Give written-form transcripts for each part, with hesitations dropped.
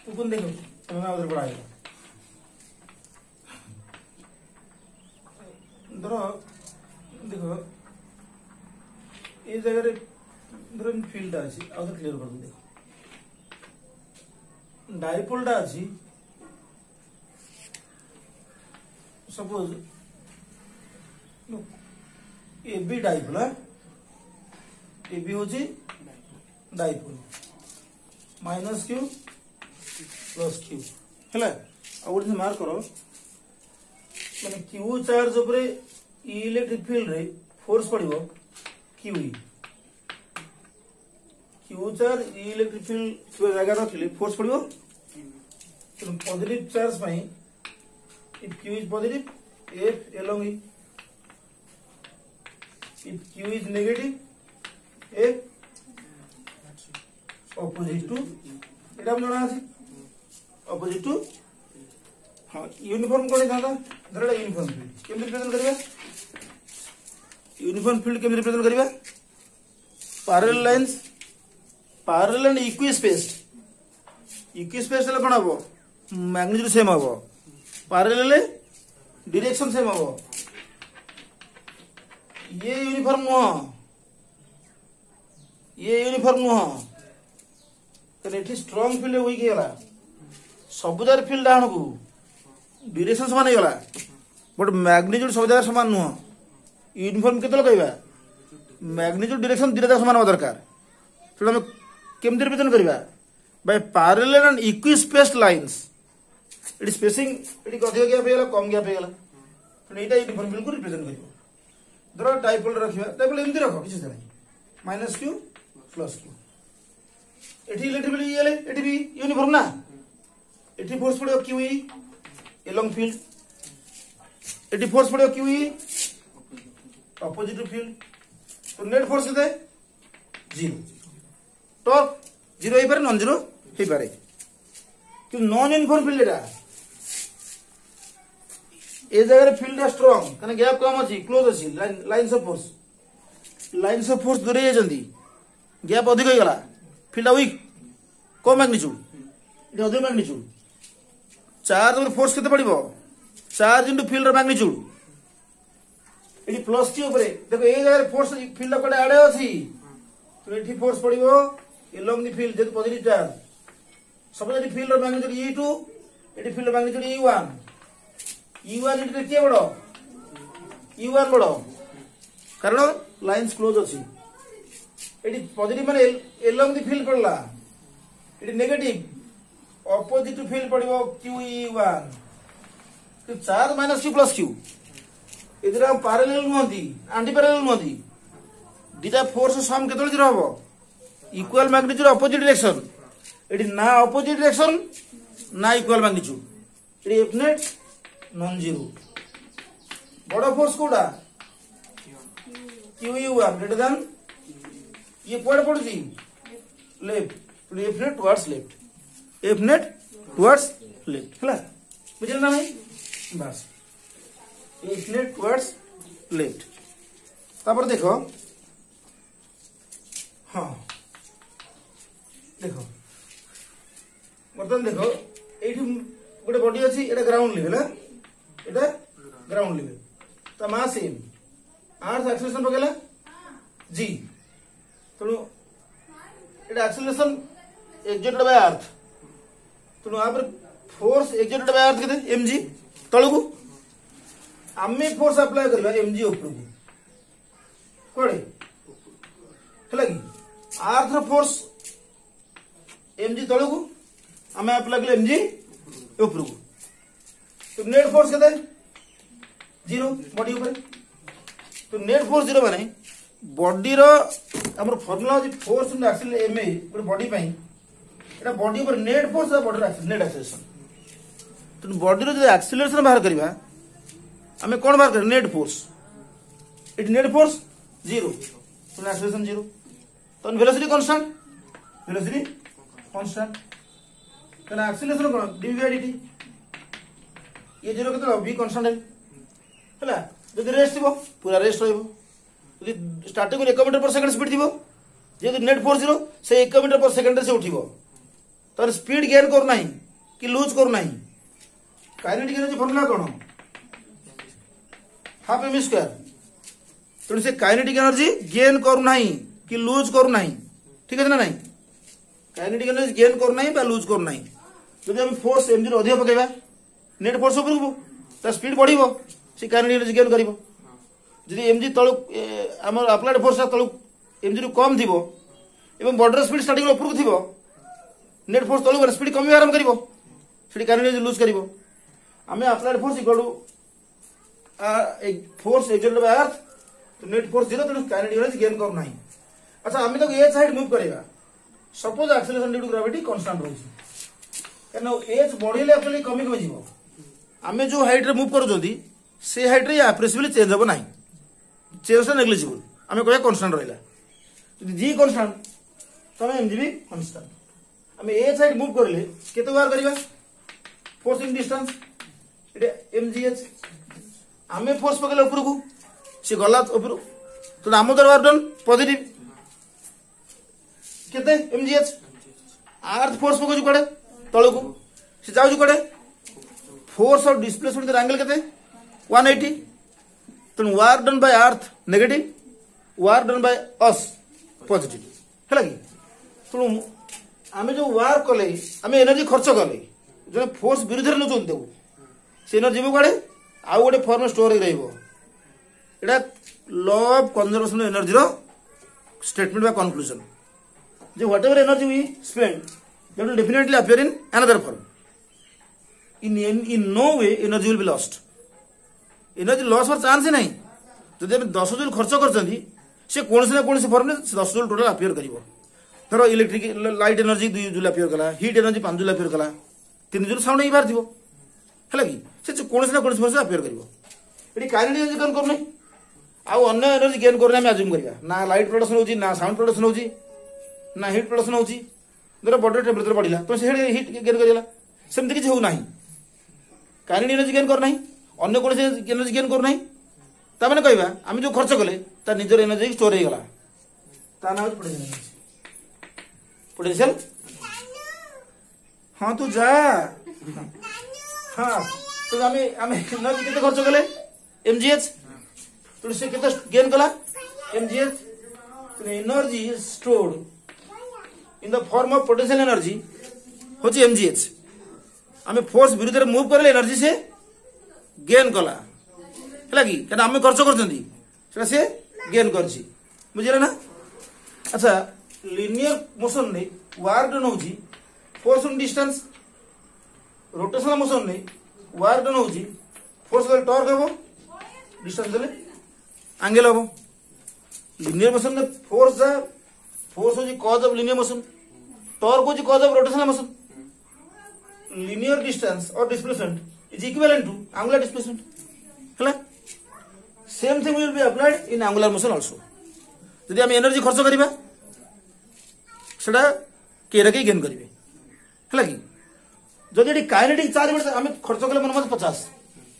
पुन देखो तुम्हें उधर पढ़ाएगा धरो देखो ये जगह धरो फील्ड अच्छी आउट क्लियर कर देखो डाइपोल टा अच्छी suppose A B dipole A B हूँ dipole minus Q plus Q है गोटे मार्क कर मैंने क्यू चार्ज उपरे इलेक्ट्रिक फील्ड रे फोर्स पड़ो QE Q charge electric field जगह रखिले फोर्स पड़ो पॉजिटिव चार्ज पाई if q is positive f along e if q is negative f opposite to এটা हम জানা আছে opposite to हां यूनिफॉर्म कोन था धरडा यूनिफॉर्म फील्ड केम रिप्रेजेंट करबा यूनिफॉर्म फील्ड केम रिप्रेजेंट करबा पैरेलल लाइंस पैरेलल एंड इक्विस्पेस्ड ले कोन हबो मैग्नीट्यूड सेम हबो पैरेलल डायरेक्शन सेम हबो ये यूनिफॉर्म नुह कने एठी स्ट्रांग फील्ड वीक गेला सबुदार फील्ड डाहन को डायरेक्शन समान गला बट मैग्नीट्यूड सबुदार समान नुह यूनिफॉर्म केतल कहबा मैग्नीट्यूड डायरेक्शन दिटा समान होबा दरकार तो हम केमति रिप्रेजेंट करबा by parallel and equispaced lines इट स्पेसिंग इट अधिक गैप हेला कम गैप हेला तो एटा यूनिफॉर्म फील्ड को रिप्रेजेंट करिवो धरो डाइपोल रखिबा डाइपोल एमति रखो किछ से नहीं माइनस क्यू प्लस क्यू एठी इलेक्ट्रिक फील्ड येले एठी भी यूनिफॉर्म ना एठी फोर्स पड़ो क्यूई एलोंग फील्ड एठी फोर्स पड़ो क्यूई अपोजिट फील्ड तो नेट फोर्स दे 0 टॉर्क 0 हे पारे नॉन 0 हे पारे कि नॉन यूनिफॉर्म फील्ड एटा ए जगह फील्ड स्ट्रांग कने गैप कम अछि क्लोज अछि लाइंस ऑफ फोर्स दूरे जंदी गैप अधिक हो गला फील्ड वीक को मैग्नीट्यूड इट अधिक मैग्नीट्यूड चार्ज और फोर्स केते पड़िबो चार्ज इनटू फील्ड मैग्नीट्यूड इटी प्लस टी ऊपर देखो ए जगह फोर्स फील्ड कोडे आडे अछि तो इटी फोर्स पड़िबो एलोंग द फील्ड जेत पॉजिटिव चार्ज सब जदी फील्ड मैग्नीट्यूड e2 इटी फील्ड मैग्नीट्यूड e1 इटी के बड़ो e1 बड़ो कारण लाइंस क्लोज अछि इटी पॉजिटिव माने एलोंग द फील्ड पड़ला इटी नेगेटिव ऑपोजिट फील्ड पड़िबो QE1 तो charge minus q plus q इधर हम पैरेलल नहंती एंटी पैरेलल नहंती दिटा फोर्स सम केतल जीरो हबो इक्वल मैग्नीट्यूड ऑपोजिट डायरेक्शन इटी ना ऑपोजिट डायरेक्शन ना इक्वल मैग्नीट्यूड इटी एफ नेट नॉन जीरो बड़ा फोर्स कोडा QE1 ग्रेटर देन ये कोड पड़ुची लेफ्ट तो F net towards left F net towards left हला बुझल ना नहीं बस एफ नेट टुवर्ड्स लेफ्ट तापर देखो हाँ देखो बर्तन देखो एठी गोटे बॉडी अछि एटा ग्राउंड लेवल है एटा ग्राउंड लेवल ता मास सेम अर्थ एक्सेलरेशन पकेला g तो एटा एक्सेलरेशन एक्सर्टेड बाय अर्थ तो यहाँ पर फोर्स एक्सर्टेड बाय अर्थ केते mg तळकू आमे फोर्स अप्लाई करबा mg ऊपर को कोडे हला की अर्थ फोर्स mg तळकू आमे अप्लाई करले mg ऊपर को तो नेट फोर्स केते 0 बॉडी ऊपर तो नेट फोर्स 0 माने बॉडी रो हमर फार्मूला अछि फोर्स इन एक्सेल ma गोटे बॉडी पई एटा बॉडी ऊपर नेट फोर्स आ बॉडी नेट एक्सेलरेशन तो बॉडी रो जे एक्सेलरेशन बाहर करबा हमें कोन बाहर कर net force it net force 0 तो एक्सेलरेशन 0 तो वेलोसिटी कांस्टेंट कना एक्सेलरेशन कोन dv बाय dt ये 0 केते v कांस्टेंट हला जदि रेस्ट दिबो पूरा रेस्ट रहइबो जदि स्टार्टिंग 1 मीटर पर सेकंड स्पीड दिबो जे नेट फोर्स 0 से 1 मीटर पर सेकंड से उठिबो तर स्पीड गेन करू नाही कि लूज करू नाही काइनेटिक एनर्जी फॉर्मूला कौन हाफ एम स्क्वायर तेणु से काइनेटिक एनर्जी गेन करू नाही कि लूज करू नाही ठीक है ना नहीं काइनेटिक एनर्जी गेन करू नाही बा लूज करू नाही जदि हम फोर्स एमजी रो अधिक पकेबा नेट फोर्स ऊपर को ता स्पीड बढ़िबो से काइनेटिक एनर्जी गेन करिवो जदि एमजी तळु हमर अप्लाइड फोर्स तळु एमजी रो कम थिबो एवं बॉर्डर स्पीड स्टार्टिंग ऊपर को थिबो नेट फोर्स तळु स्पीड कमी आरंभ करिवो से काइनेटिक एनर्जी लूज करिवो हमें applied force equal to force exerted by earth तो नेट फोर्स 0 तो काइनेटिक एनर्जी गेन कर नाही अच्छा हमें तो ए साइड मूव करेगा suppose acceleration due to gravity constant रहउछि कनो एच बढ़िले एक्चुअली कमी कमी जीवो हमें जो हाइट रे मूव करूछोंती से हाइट रे अप्रेसिबली चेंज हो नाही चेंज नेग्लिजिबल हमें कहया कांस्टेंट रहला यदि जी कांस्टेंट तमे एम जी भी कांस्टेंट हमें ए साइड मूव करले केते बार करिवा force in distance Etah M G H हमें फोर्स पकेले ऊपर को से गला ऊपर तो आम दरबार डन पॉजिटिव केते एमजीएच अर्थ फोर्स पको कड़े तळ को से जाउ कड़े force of displacement the angle केते 180 तो work done by earth negative work done by us positive हैला कि तो आमे जो वर्क कले आमे एनर्जी खर्च कले जो फोर्स विरुद्ध रे नचोन देबो से एनर्जी बो कड़े आ गोटे फॉर्म स्टोर हो रहइबो एटा law of conservation of energy रो स्टेटमेंट बा कंक्लूजन जो whatever energy we spend that will definitely appear in another form in no way energy will be lost energy loss और chance नहीं जदि हम 10 जूल खर्च करछंती से कोनसे ना कोनसे फॉर्म में 10 जूल टोटल अपीयर करिवो धरो electric light energy 2 joule appear कला हीट एनर्जी 5 जूल अपीयर कला 3 जूल साउंड ही बाहर दिवो हैला कि से कोनसे ना कोनसे फॉर्म से अपीयर करिवो एटी काइनेटिक एनर्जी कौन करनै आ अन्य एनर्जी गेन करना हम अज्यूम करिया ना लाइट प्रोडक्शन होची ना साउंड प्रोडक्शन होची ना हिट प्रोडक्शन होची धर बॉडी टेम्परेचर बढ़िला तो से हिट गेन करिला सेमति किछ हो नाही काइनेटिक एनर्जी गेन कर नाही अन्य कोन से एनर्जी गेन कर नाही ता माने कहबा हम जो खर्च कले ता निजर एनर्जी स्टोर हे गला ता ना पोटेंशियल हां तू जा हां तो हमें एनर्जी कितने खर्च कले एमजीएच तो से कितने गेन कला एमजीएच तो energy stored in the form of potential energy होची एमजीएच हमें फोर्स विरुद्ध रे मूव करले एनर्जी से गेन कला हैला कि कना हमें खर्च करछंती सेटा से गेन करछि बुझिला ना अच्छा लीनियर मोशन ने वर्क डन होची force on distance rotational motion ने वर्क डन होची फोर्स ले टॉर्क हेबो डिस्टेंस ले एंगल हेबो लीनियर मोशन में फोर्स होची cause of linear motion torque होची cause of rotational motion linear distance और displacement is equivalent to angular displacement हैला same thing will be applied in angular motion also यदि हम energy खर्च करिबा सेटा केरा के गेन करिवे हैला कि जदि एटी काइनेटिक चार्ज बढ़े हम खर्च कले मन मत 50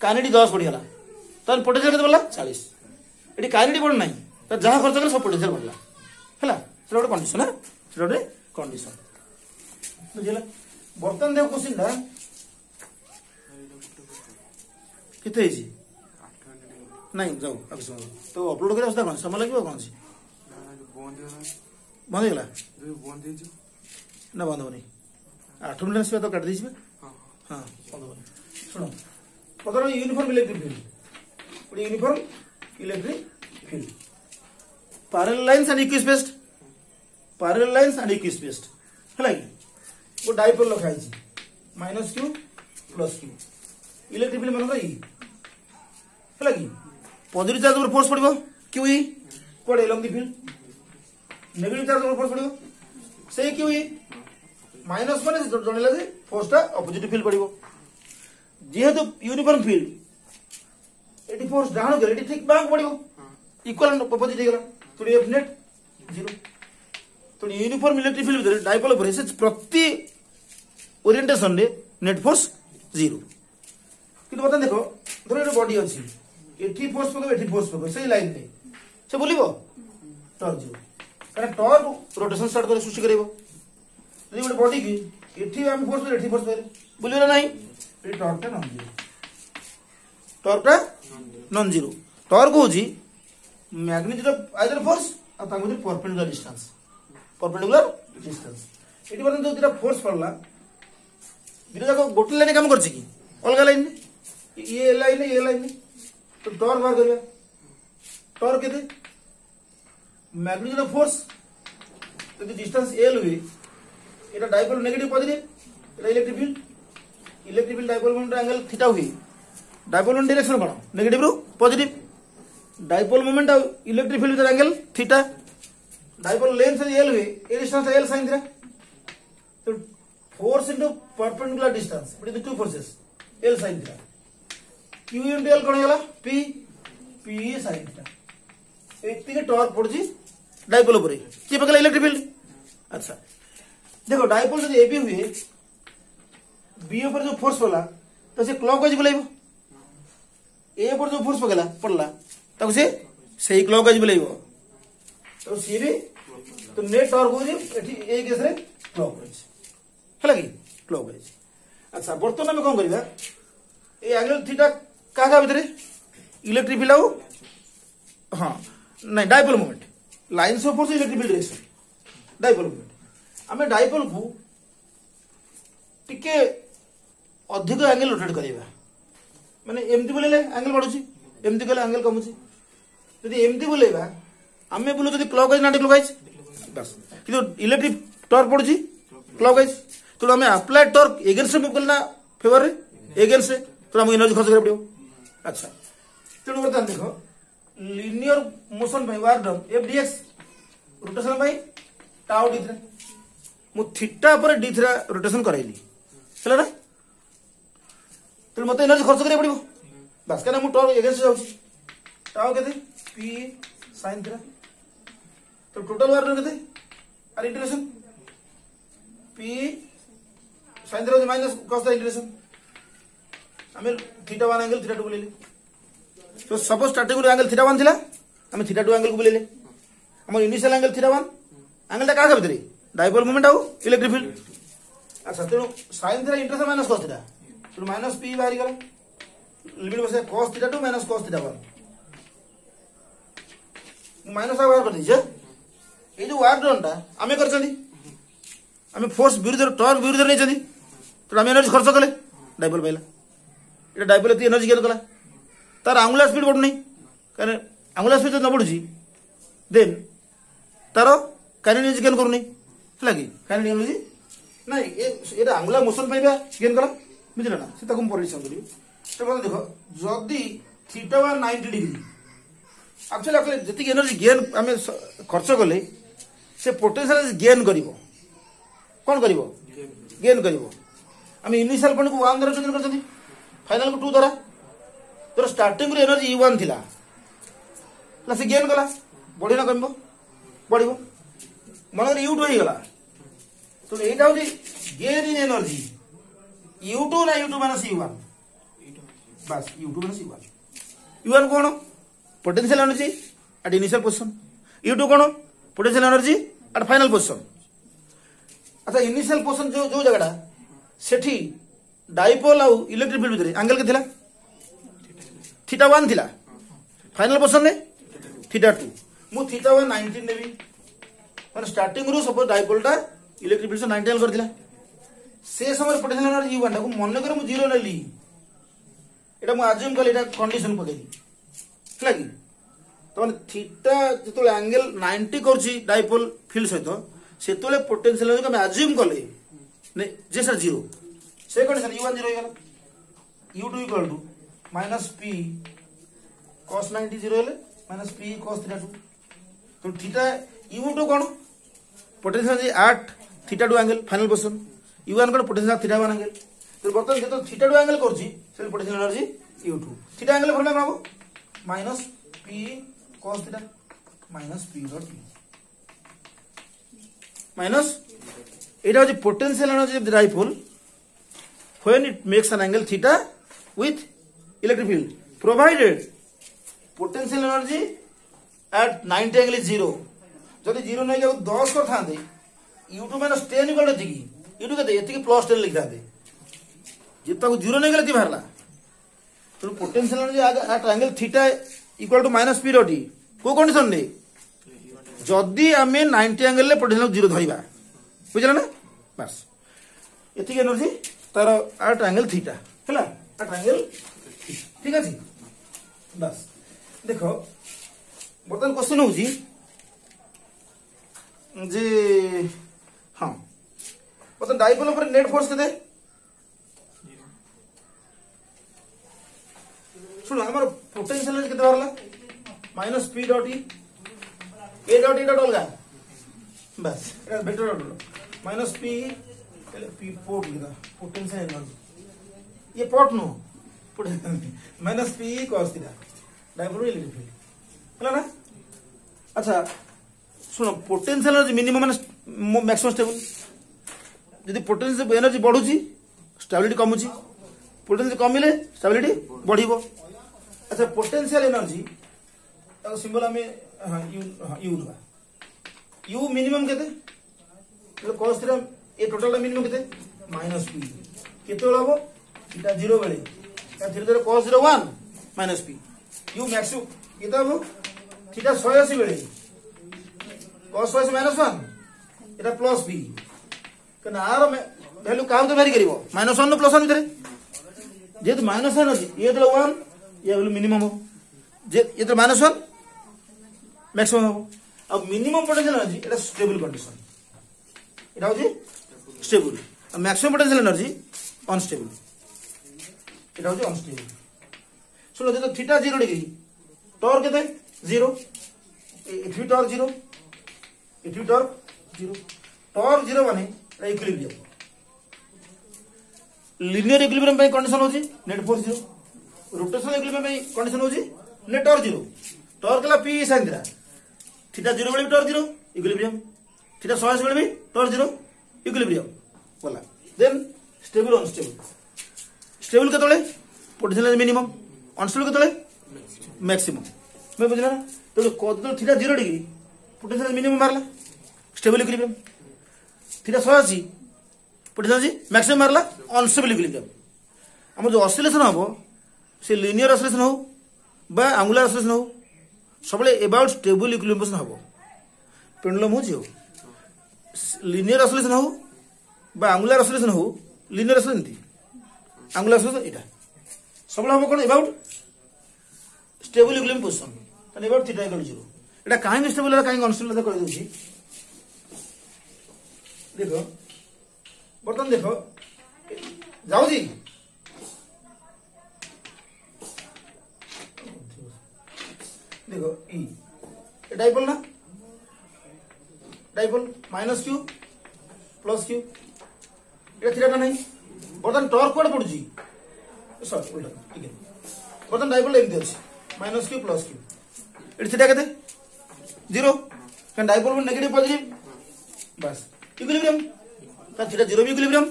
काइनेटिक 10 बढ़ी गला तन पोटेंशियल केते बोला 40 एटी काइनेटिक बढ़ नाही त जहां खर्च कले सब पोटेंशियल बढ़ला हैला सेटा ଗୋଟେ कंडीशन है सेटा ଗୋଟେ कंडीशन बुझिला बर्तन देव क्वेश्चन दा किते हिजी नहीं जाओ अब सुनो तो अपलोड करे कौन समय लगे कौन सी बंद हो गला ना बंद होनी 8 मिनट से तो काट दीजिए हां बंद होनी सुनो पकड़ो uniform electric field uniform electric field parallel lines and equispaced parallel lines and equispaced हैला वो डाइपोल लखा है minus Q plus Q electric field मन ई हैला कि पॉजिटिव चार्ज ऊपर फोर्स पड़िबो क्यू ई कोड along the field negative charge ऊपर फोर्स पड़िबो से क्यू ई माइनस माने जणेला जे फोर्स ता ऑपोजिट फील्ड पड़िबो जेहेतु यूनिफॉर्म फील्ड एटी फोर्स डाउन गेल एटी ठीक बैक पड़िबो इक्वल ऑपोजिट हे गेला तो एफ नेट 0 तो यूनिफॉर्म इलेक्ट्रिक फील्ड भीतर डाइपोल ऊपर से प्रति ओरिएंटेशन रे नेट फोर्स 0 किंतु बता देखो धरो एटा बॉडी अछि एठी फोर्स पको एठी फोर्स पको सही लाइन में से बोलिबो टॉर्क 0 कारण टॉर्क रोटेशन स्टार्ट करे सृष्टि करबो यदि गोटे बॉडी की एठी हम फोर्स पे एठी फोर्स पे बुलियो नहीं ए टॉर्क टा नॉन जीरो टॉर्क होजी मैग्नीट्यूड ऑफ आइदर फोर्स आ ताको परपेंडिकुलर डिस्टेंस एठी बरन जो दिरा फोर्स पड़ला दिरा जाको गोटे लाइन काम करछि की अलग लाइन ये लाइन तो टॉर्क बाहर करिया टॉर्क केते मैग्नीट्यूड ऑफ फोर्स यदि डिस्टेंस एल हुए एटा डाइपोल नेगेटिव पॉजिटिव एटा electric field dipole moment angle theta हुए डाइपोल मोमेंट डायरेक्शन कोन नेगेटिव रु पॉजिटिव डाइपोल मोमेंट और electric field angle theta dipole length से एल हुए ए डिस्टेंस एल sin थीटा तो force into perpendicular distance between the two forces L sin theta q into L कोन होला p sin theta एति के torque Panaji dipole ऊपर की पकला इलेक्ट्रिक फील्ड अच्छा देखो डाइपोल जब एबी हुए बी ऊपर जो फोर्स पड़ला तो से क्लॉकवाइज बुलाइबो ए ऊपर जो फोर्स पड़ला तब से सही क्लॉकवाइज बुलाइबो तो सी भी तो नेट टॉर्क हो जे एठी ए केस रे क्लॉकवाइज हला की क्लॉकवाइज अच्छा वर्तमान में कोन करिबा ए एंगल थीटा काका भीतर इलेक्ट्रिक फील्ड आउ हां नहीं dipole moment lines of force electric field direction dipole moment आमे डाइपोल को टिके अधिक एंगल रोटेट करिबा माने एमती बोलेले एंगल बढ़ुची एमती कले एंगल कमुची यदि एमती बोलेबा आमे बोलु यदि क्लॉकवाइज ना क्लॉकवाइज बस किंतु इलेक्ट्रिक टॉर्क पड़ुची क्लॉकवाइज तो आमे अप्लाइड टॉर्क अगेंस्ट मूव करना फेवर रे अगेंस्ट रे तो हम एनर्जी खर्च करे पड़ियो अच्छा तेणु बर्तमान देखो लिनियर मोशन भाई work done F dx rotation भाई टाउ डी थीटा मु थीटा पर डी थीटा रोटेशन कराइली हला ना तो मते एनर्जी खर्च करे पड़िबो बस kana मु टॉर्क अगेंस्ट जाउची टाउ केते p sin थीटा तो टोटल वर्क डन केते आर integration p sin theta minus cos the integration हमें थीटा 1 एंगल थीटा 2 बोलेले तो सपोज स्टार्टिंग एंगल थीटा 1 थिला हम थीटा 2 एंगल को बोलेले हम इनिशियल एंगल थीटा 1 एंगल ता का भीतर डाइपोल मोमेंट आउ इलेक्ट्रिक फील्ड अच्छा तेणु sin theta integration minus cos theta तो माइनस p बाहरी गला लिमिट बसे cos theta 2 minus cos theta 1 minus आ बाहर कर दीजिए ए जो वर्क डन ता हमें कर चली हमें फोर्स विरुद्ध टॉर्क विरुद्ध नहीं चली तो हम एनर्जी खर्च कले डाइपोल पाइला एटा डाइपोल एती एनर्जी गेन कला तार एंगुलर स्पीड बढ़ु नहीं कारण एंगुलर स्पीड न बढ़ुची देन तार काइनेटिक एनर्जी गेन करू नहीं हला की काइनेटिक एनर्जी नहीं एटा एंगुलर मोशन पाइबा गेन कला बुझिला ना से ताकू परिचय करियो तो मतलब देखो जदी थीटा 1 90 डिग्री एक्चुअली जति एनर्जी गेन हमें खर्च कले से पोटेंशियल गेन करिवो कोन करिवो गेन करिवो हम इनिशियल पॉइंट को 1 द्वारा चेंज करछथि फाइनल को 2 द्वारा तो स्टार्टिंग रे एनर्जी u1 थिला ला से गेन कला बढी ना कमबो बढिबो मन रे u2 ही गला तो एटा होजी गेन इन एनर्जी u2 ना u2 माइनस u1 बस u2 माइनस u1 u1 कोन potential energy at initial position u2 कोन potential energy eight final position अच्छा इनिशियल पोजीशन जो जगहटा सेठी डाइपोल आउ इलेक्ट्रिक फील्ड भीतर एंगल के थिला थीटा 1 थिला फाइनल पोजीशन ने थीटा 2 मु थीटा 1 19 नेबी माने स्टार्टिंग रु सपोज डाइपोल टा इलेक्ट्रिक फील्ड से 90 एंगल करथिला से समय पोटेंशियल एनर्जी u1 टा को मन करे मु 0 लेली एटा मु अज्यूम कले एटा कंडीशन पकेली हला की तो माने थीटा जतो एंगल 90 करछि डाइपोल फील्ड सहित सेतोले पोटेंशियल एनर्जी हम अज्यूम कले ने जे सर 0 से कंडीशन u1 0 हो गला u2 equal to minus p cos 90 0 हेले माइनस p cos थीटा 2 तो थीटा u2 कोन potential energy 8 theta 2 angle final position u1 कोन पोटेंशियल थीटा 1 एंगल तो बर्तन जेतो थीटा 2 एंगल करछि से potential energy u2 theta angle formula काबो minus p cos theta minus p dot p minus एटा होची potential energy of the dipole when it makes an angle theta with electric field provided potential energy at 90 angle is 0 जदि 0 नहीं के 10 कर थांदे u2 minus 10 equal to इटू के +10 लिखा जे ताको 0 नहीं गले बाहरला तो potential energy at angle theta equal to minus P T को कंडीशन ने जदि आम 90 एंगल पोटेंशियल 0 धरवा बुझल ना बस ये एनर्जी तार एट एंगल थीटा है एट एंगल ठीक अच्छे बस देख बर्तमान क्वेश्चन हूँ जे हाँ बर्तमान डाइपोल पर नेट फोर्स के शुण आम पोटेंशियल के बाहर minus P dot E dot अलग बस बेटर माइनस पी पी पोर्ट लिखा पोटेंशियल एनर्जी ये पोर्ट नो minus P cos theta dipole electric field है ना अच्छा शुण पोटेंशियल एनर्जी मिनिमम माने मैक्सिमम स्टेबल यदि पोटेंशियल एनर्जी बढ़ुची स्टेबिलिटी कमुची पोटेंशियल कमिले स्टेबिलिटी बढ़िबो अच्छा पोटेंशियल एनर्जी सिंबल आम यू यू मिनिमम केते कॉस थीटा ए टोटल मिनिमम केते माइनस पी केते हम थीटा 0 बेले धीरे धीरे cos 0 1 minus P U maximum केते हम थीटा 180 बेले कॉस 180 माइनस 1 एटा प्लस पी कना आर वैल्यू काउ तो वेरी करिवो माइनस 1 नो प्लस 1 भितरे जेत माइनस 1 अछि ये देला 1 ये वैल्यू मिनिमम हो जे ये तो माइनस 1 मैक्सिमम हो अब मिनिमम पोटेंशियल एनर्जी एटा स्टेबल कंडीशन एटा होजी स्टेबल अब मैक्सिमम पोटेंशियल एनर्जी अनस्टेबल एटा होजी अनस्टेबल सुनो जे थीटा 0 डिग्री टॉर्क केते 0 if torque 0 if torque 0 torque 0 माने इक्विलिब्रियम लिनियर इक्विलिब्रियम पे कंडीशन होजी नेट फोर्स 0 रोटेशनल इक्विलिब्रियम पे कंडीशन होजी नेट टॉर्क 0 टॉर्क ला P sin theta 0 बेले भी टॉर्क 0 इक्विलिब्रियम थीटा 180 बेले भी टॉर्क 0 इक्विलिब्रियम बोला देन स्टेबल अनस्टेबल स्टेबल केतले पोटेंशियल मिनिमम अनस्टेबल केतले मैक्सिमम मैं बुझला ना तो कोदल थीटा 0 डिग्री पोटेंशियल मिनिमम मारला stable equilibrium theta 180 potential maximum मारला अनस्टेबल इक्विलिब्रियम हम जो ऑसिलेशन हम से लिनियर ऑसिलेशन हो बा एंगुलर ऑसिलेशन हो सबले अबाउट स्टेबल इक्विलिब्रियम हम पेंडुलम हो लिनियर ऑसिलेशन हो बा एंगुलर ऑसिलेशन हो लिनियर ऑसिलेशन थी एंगुलर ऑसिलेशन एटा सबले हम कोन अबाउट स्टेबल इक्विलिब्रियम पोजीशन तने अबाउट थीटा इक्वल 0 एटा काहे स्टेबल है काहे अनस्टेबल है कह दोची देखो बर्तन देखो जाओ जी देखो ई डाइपोल ना dipole minus Q plus Q ये थीटा नहीं बर्तन टॉर्क कोड पड़ुची सॉरी उल्टा ठीक है बर्तन डाइपोल एमती अछि minus Q plus Q it theta केते 0 kan डाइपोल में नेगेटिव पॉजिटिव बस इक्विलिब्रियम का थीटा 0 भी इक्विलिब्रियम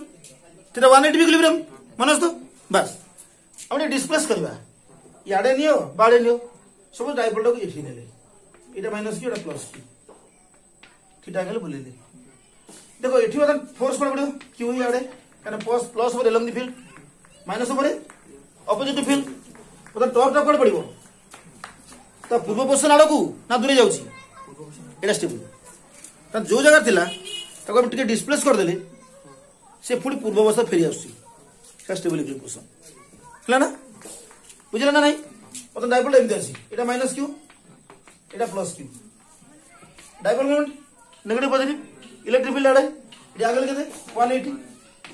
थीटा 180 भी इक्विलिब्रियम मनस तो बस हमने डिस्प्लेस करबा याडे नियो बाडे नियो सब डाइपोल को एठी नेले एटा माइनस क्यू एटा प्लस क्यू थीटा गेले बुलेले देखो एठी बतन फोर्स कोन पड़ो क्यू याडे काना plus over along the field minus over opposite field बतन टॉर्क कोन पड़िबो ता पूर्व पोजीशन आडो को ना दूरे जाउची एटा स्टेबल ता जो जगह थिला ताको हम टिके डिस्प्लेस कर देले से पुणी पूर्व अवस्था फेरी आउची का स्टेबल इक्विलिब्रियम पोजीशन हला ना बुझला ना नहीं बतन डाइपोल एमती अछि एटा माइनस क्यू एटा plus Q dipole moment negative positive electric field आडे एटा आगल केते 180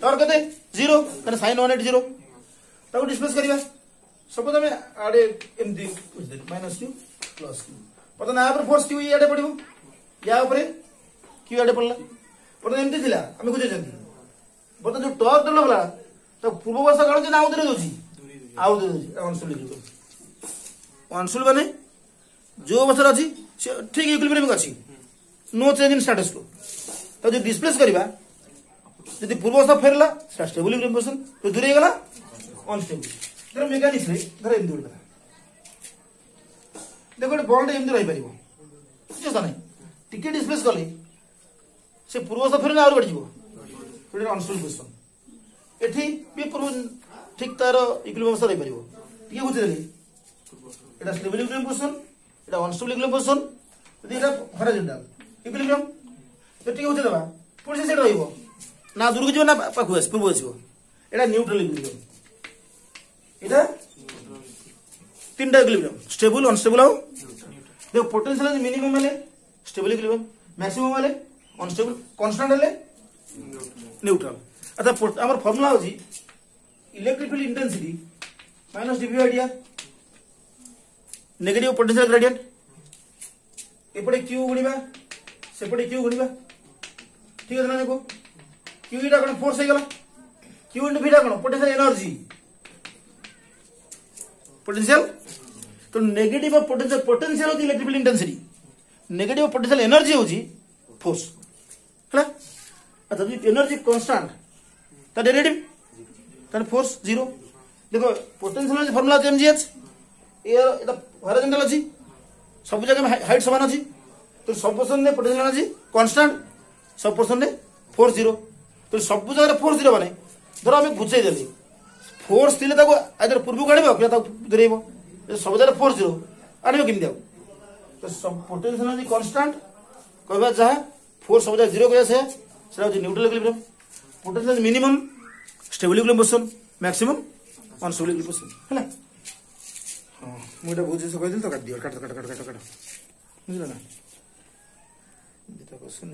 टॉर्क केते 0 कने sin 180 ताको डिस्प्लेस करिवा सपोज हमें आडे एमती बुझ दे माइनस क्यू प्लस क्यू बतन आ पर फोर्स क्यू याडे पडिबो या ऊपर क्यू याडे पडला बतन एमती थिला हमें बुझे जंती बतन जो टॉर्क देला बला तो पूर्व अवस्था काढो जे ना आउदरे दोची आउदरे दोची अनसुल लिखो अनसुल माने जो अवस्था अछि ठीक इक्विलिब्रियम अछि नो चेंज इन स्टेटस को तो जो डिस्प्लेस करबा यदि पूर्व अवस्था फेरला स्टेबल इक्विलिब्रियम पोजीशन तो दूर गला अनस्टेबल धर मेकानिक्स रे धर एम दूर देखो बॉल टे एम रही परिबो कुछ नहीं टिके डिस्प्लेस कले से पूर्व अवस्था फेरला और बढ़ जिवो अनस्टेबल पोजिशन एठी भी पूर्व ठीक तार इक्विलिब्रियम अवस्था रही परिबो टिके बुझिदेली एटा स्टेबल इक्विलिब्रियम पोजिशन एटा अनस्टेबल इक्विलिब्रियम पोजिशन यदि एटा हॉरिजॉन्टल इक्विलिब्रियम तो टिके बुझिदेबा पुणी से रहिबो ना दूर को जिवो ना पाखु आस पूर्व आसीबो एटा न्यूट्रल इक्विलिब्रियम एटा तीनटा इक्विलिब्रियम स्टेबल अनस्टेबल और देखो पोटेंशियल मिनिमम वाले स्टेबल इक्विलिब्रियम मैक्सिमम वाले अनस्टेबल कांस्टेंट वाले न्यूट्रल अच्छा हमर फार्मूला होची electric field intensity minus dV by dr negative potential gradient एपटे q गुणिबा सेपटे q गुणिबा ठीक है ना देखो q इटा कोन फोर्स हे गला q इनटू v टा कोन पोटेंशियल एनर्जी पोटेंशियल तो नेगेटिव पोटेंशियल होची electric field intensity negative potential energy होची फोर्स है अच्छा जी एनर्जी कांस्टेंट ता डेरिवेटिव ता फोर्स जीरो देखो पोटेंशियल फार्मूला है mgh ये एटा हॉरिजॉन्टल अछि सब जगह में हाइट समान अछि तो सब पोजीशन में पोटेंशियल एनर्जी कांस्टेंट सब पोजीशन में फोर्स जीरो तो सब जगह फोर्स जीरो माने धर हम बुझाई देली फोर्स दिले ताको आदर पूर्व काढिबो कि ताको दरेइबो सब जगह फोर्स जीरो आनिबो किन दियो तो सब पोटेंशियल एनर्जी कांस्टेंट कहबा जहा फोर्स सब जगह जीरो कया से सेटा होची neutral equilibrium potential minimum stable equilibrium position maximum unstable equilibrium position हैला हां मुटा बुझे से कह दिल तो काट दियो काट बुझला ना जेटा क्वेश्चन